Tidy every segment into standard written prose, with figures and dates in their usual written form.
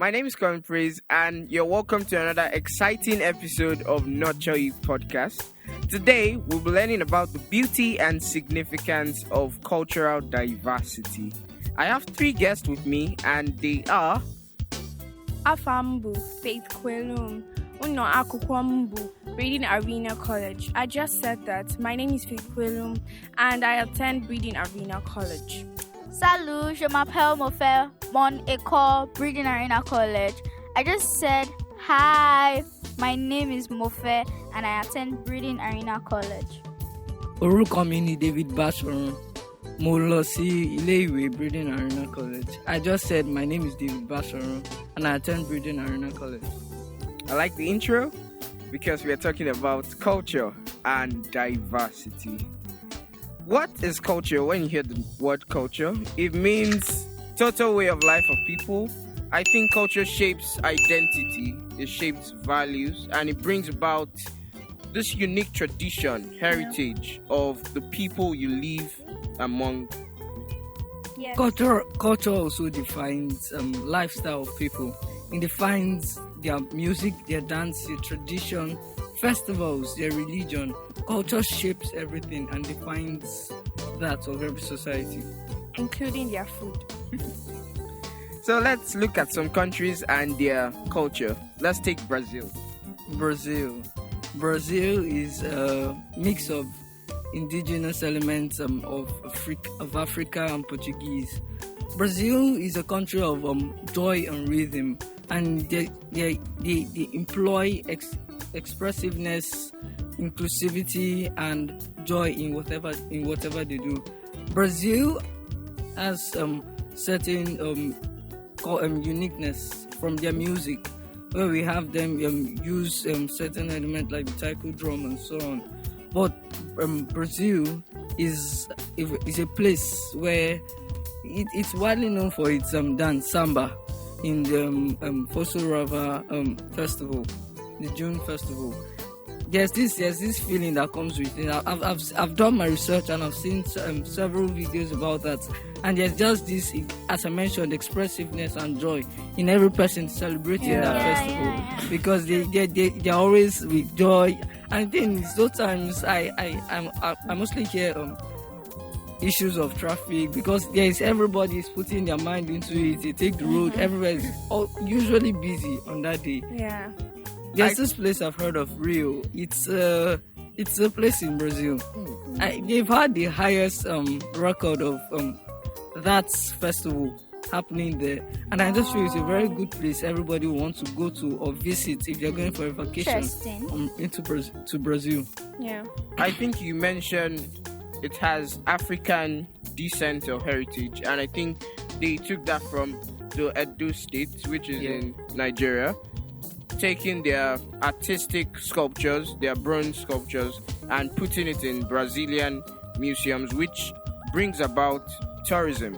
My name is Colin Praise, and you're welcome to another exciting episode of You Podcast. Today, we'll be learning about the beauty and significance of cultural diversity. I have 3 guests with me, and they are... Afambu, Faith Kwelum, Uno Akukwambu, Reading Arena College. I just said that. My name is Faith Kwelum, and I attend Reading Arena College. Salut, je m'appelle Mofe, mon école, Breeding Arena College. I just said, hi, my name is Mofe, and I attend Breeding Arena College. Orúkọ mi ni David Basharon. Mo lọ sí ilé-ìwé Breeding Arena College. I just said, my name is David Basharon, and I attend Breeding Arena College. I like the intro because we are talking about culture and diversity. What is culture? When you hear the word culture, it means total way of life of people. I think culture shapes identity, it shapes values, and it brings about this unique tradition, heritage of the people you live among. Yes. Culture also defines lifestyle of people. It defines their music, their dance, their tradition, festivals, their religion. Culture shapes everything and defines that of every society, including their food. So let's look at some countries and their culture. Let's take Brazil. Brazil is a mix of indigenous elements of Africa and Portuguese. Brazil is a country of joy and rhythm, and they employ expressiveness, inclusivity, and joy in whatever they do. Brazil has certain uniqueness from their music, where we have them use certain elements like the taiko drum and so on. But Brazil is a place where it's widely known for its dance samba in the Fosso Rava festival, the June festival. There's this feeling that comes with it. I've done my research and I've seen several videos about that. And there's just this, as I mentioned, expressiveness and joy in every person celebrating that festival, because they're always with joy. And then sometimes I mostly hear issues of traffic, because everybody's putting their mind into it. They take the road. Everywhere is usually busy on that day. Yeah. There's this place I've heard of, Rio. It's a place in Brazil. They've had the highest record of that festival happening there, and I just feel it's a very good place everybody wants to go to or visit if they're going for a vacation to Brazil. Yeah. I think you mentioned it has African descent or heritage, and I think they took that from the Edo State, which is in Nigeria, taking their artistic sculptures, their bronze sculptures, and putting it in Brazilian museums, which brings about tourism.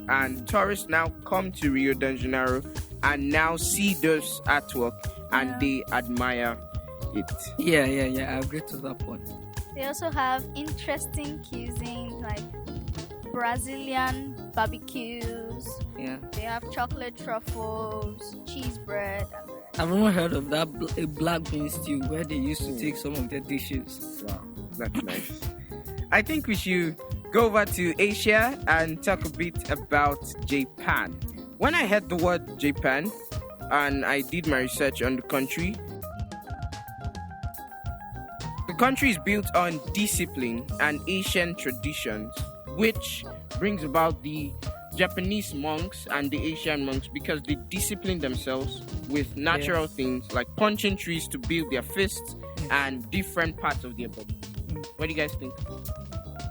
And tourists now come to Rio de Janeiro and now see those artwork and they admire it. Yeah, I agree to that point. They also have interesting cuisine like Brazilian barbecues. Yeah. They have chocolate truffles, cheese bread, and I've never heard of that a black bean stew where they used to take some of their dishes. Wow, that's nice. I think we should go over to Asia and talk a bit about Japan. When I heard the word Japan and I did my research on the country is built on discipline and Asian traditions, which brings about the Japanese monks and the Asian monks, because they discipline themselves with natural things like punching trees to build their fists and different parts of their body. What do you guys think?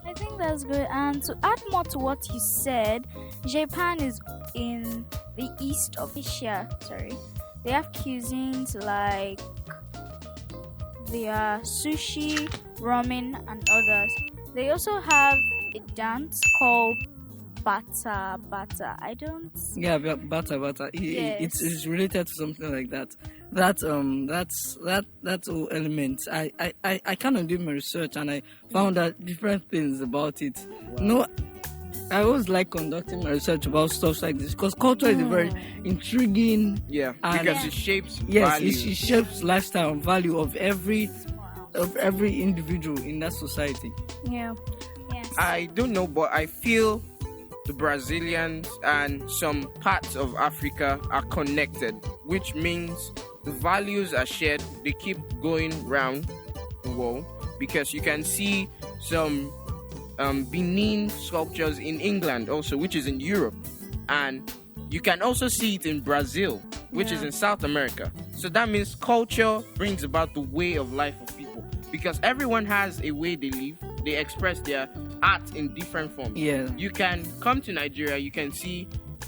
I think that's good. And to add more to what you said, Japan is in the east of Asia. They have cuisines like their sushi, ramen, and others. They also have a dance called bata. Bata. It's related to something like that. That's all elements. I kind of did my research and I found out different things about it. Wow. I always like conducting my research about stuff like this because culture is a very intriguing. Yeah, and because it shapes yes, value. it shapes lifestyle and value of every individual in that society. Yeah. Yes. I don't know, but I feel the Brazilians and some parts of Africa are connected, which means the values are shared. They keep going round the world because you can see some Benin sculptures in England also, which is in Europe, and you can also see it in Brazil, which is in South America. So that means culture brings about the way of life of people because everyone has a way they live. They express their art in different forms. Yeah. You can come to Nigeria, you can see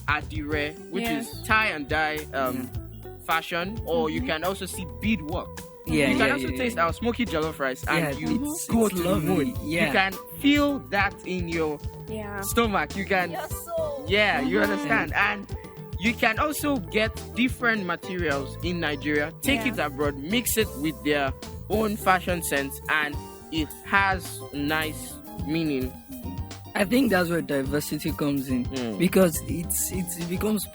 adire, which is tie and dye fashion, or you can also see beadwork. Yeah, you can yeah, also yeah, taste our smoky jollof rice, and you it's go to the lovely. mood. Yeah. You can feel that in your stomach. You can, you understand, and you can also get different materials in Nigeria, take it abroad, mix it with their own fashion sense, and it has nice meaning. I think that's where diversity comes in because it becomes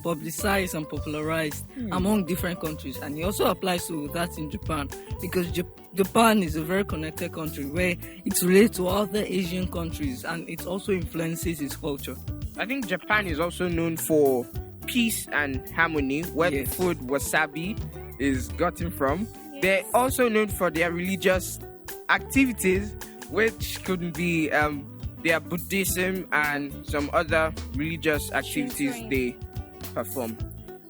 publicized and popularized among different countries, and it also applies to that in Japan because Japan is a very connected country where it's related to other Asian countries and it also influences its culture. I think Japan is also known for peace and harmony, where the food wasabi is gotten from. They're also known for their religious activities, which could be their Buddhism and some other religious activities they perform.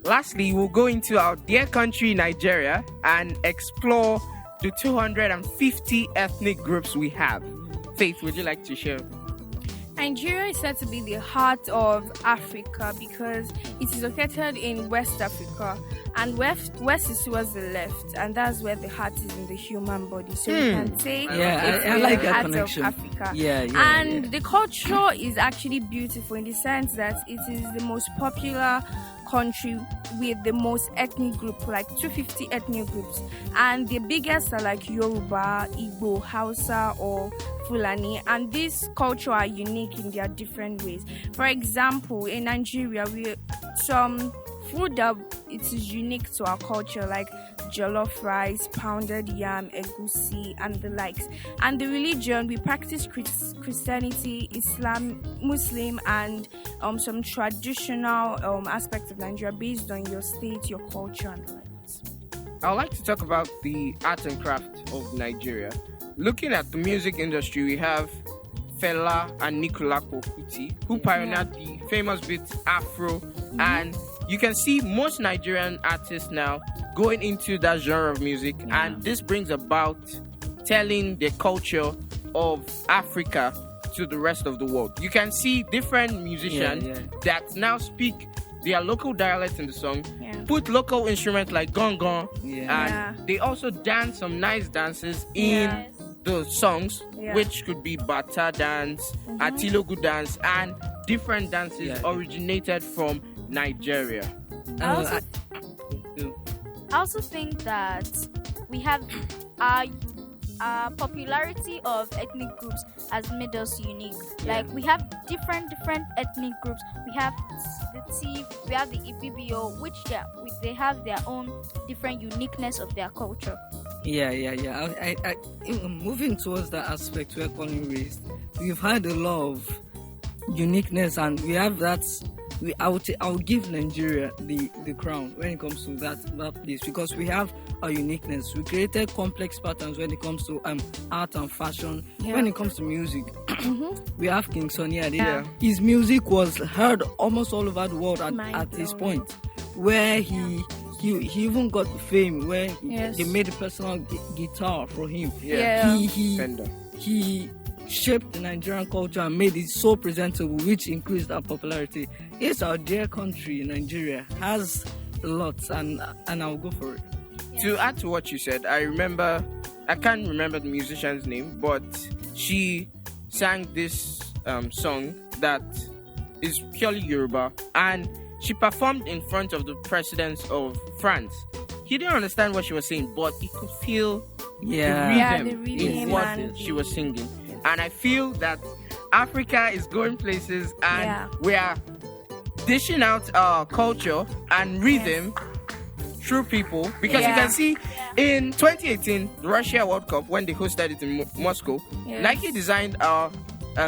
Lastly, we'll go into our dear country, Nigeria, and explore the 250 ethnic groups we have. Faith, would you like to share? Nigeria is said to be the heart of Africa because it is located in West Africa, and west is towards the left, and that's where the heart is in the human body. So you can say I like the that heart connection. of Africa. And the culture is actually beautiful in the sense that it is the most popular country with the most ethnic group, like 250 ethnic groups, and the biggest are like Yoruba, Igbo, Hausa, or Fulani, and these cultures are unique in their different ways. For example, in Nigeria, some food that it is unique to our culture, like jollof rice, pounded yam, egusi, and the likes. And the religion, we practice Christianity, Islam, Muslim, and some traditional aspects of Nigeria based on your state, your culture, and the likes. I would like to talk about the art and craft of Nigeria. Looking at the music industry, we have Fela and Nicola Kuti, who pioneered the famous beat Afro, and you can see most Nigerian artists now going into that genre of music, and this brings about telling the culture of Africa to the rest of the world. You can see different musicians that now speak their local dialect in the song, put local instruments like gong gong, and they also dance some nice dances in the songs, which could be Bata dance, Atilogu dance, and different dances originated from Nigeria. I also think that we have our popularity of ethnic groups has made us unique. Like we have different ethnic groups. We have the Tiv, we have the Ibibio, which they have their own different uniqueness of their culture. I moving towards that aspect where Colin raised, we've had a lot of uniqueness, and we have that. I'll give Nigeria the crown when it comes to that place, because we have our uniqueness. We created complex patterns when it comes to art and fashion. When it comes to music, we have King Sunny Ade. His music was heard almost all over the world at this point, where he even got fame where they made a personal guitar for him. He shaped the Nigerian culture and made it so presentable, which increased our popularity. Yes, our dear country, Nigeria, has a lot, and I'll go for it. To add to what you said, I can't remember the musician's name, but she sang this song that is purely Yoruba, and she performed in front of the president of France. He didn't understand what she was saying, but he could feel the rhythm in what she was singing. And I feel that Africa is going places, and Yeah. we are dishing out our culture and rhythm through people. Because you Yeah. can see in 2018, the Russia World Cup, when they hosted it in Moscow, Yes. Nike designed our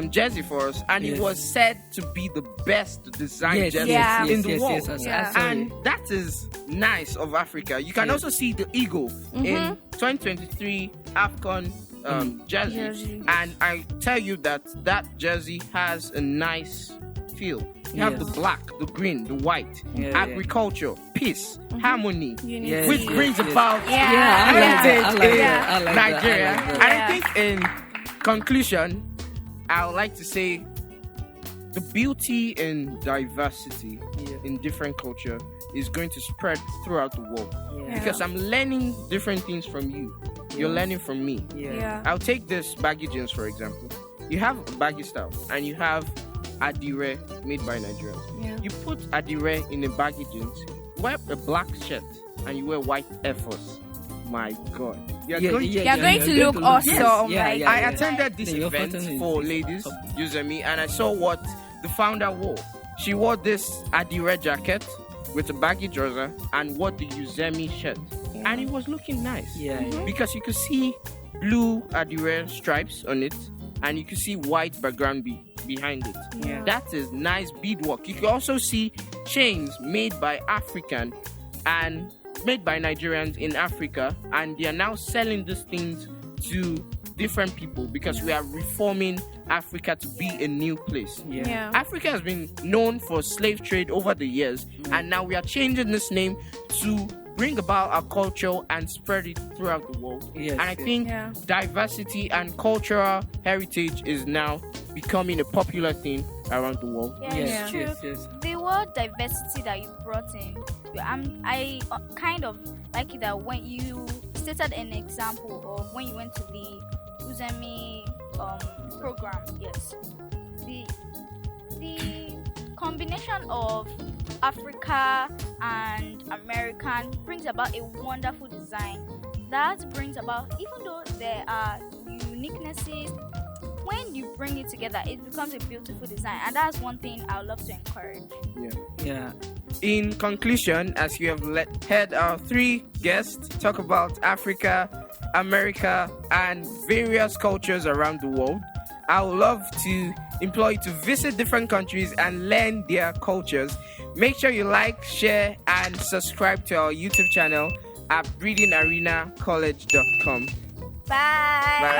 jersey for us, and it Yes. was said to be the best designed Yes, jersey Yeah. in the world. I Yeah. saw And it. that is nice of Africa. You can Yeah. also see the eagle in 2023 AFCON jersey. Jersey. And I tell you that jersey has a nice feel. You have Yes. the black, the green, the white, Yeah, agriculture, peace, harmony, Unity. Yes, which yes, brings yes. about Yeah. Yeah, I like that. heritage I like in that. I like that. I Nigeria. like that. And I Yeah. think in conclusion, I would like to say the beauty in diversity Yeah. in different culture is going to spread throughout the world. Yeah. Because I'm learning different things from you. You're learning from me. Yeah. I'll take this baggy jeans for example. You have a baggy style and you have adire made by Nigerians. Yeah. You put adire in a baggy jeans, wear a black shirt, and you wear white Air Force. My God, you're going to. You're going to look awesome. Yeah, like, yeah, I attended this Yeah, your event photo is- for ladies, using me, and I saw what the founder wore. She wore this adire jacket with a baggy trouser and wore the Uzemi shirt, and it was looking nice. Yeah, yeah. Because you could see blue adire stripes on it, and you could see white background behind it. Yeah. That is nice beadwork. You can also see chains made by African and made by Nigerians in Africa, and they are now selling these things to different people because we are reforming Africa to be a new place. Yeah. Yeah. Africa has been known for slave trade over the years, and now we are changing this name to bring about our culture and spread it throughout the world. Yes, And I yes. think Yeah. diversity and cultural heritage is now becoming a popular thing around the world. Yeah, Yes, it's true. yes, yes. The word diversity that you brought in, I kind of like it that when you stated an example of when you went to the Uzemi program. Yes, the combination of Africa and American brings about a wonderful design that brings about, even though there are uniquenesses, when you bring it together it becomes a beautiful design, and that's one thing I would love to encourage. Yeah. In conclusion, as you have heard our three guests talk about Africa, America, and various cultures around the world, I would love to implore you to visit different countries and learn their cultures. Make sure you like, share, and subscribe to our YouTube channel at breedingarenacollege.com. Bye. Bye.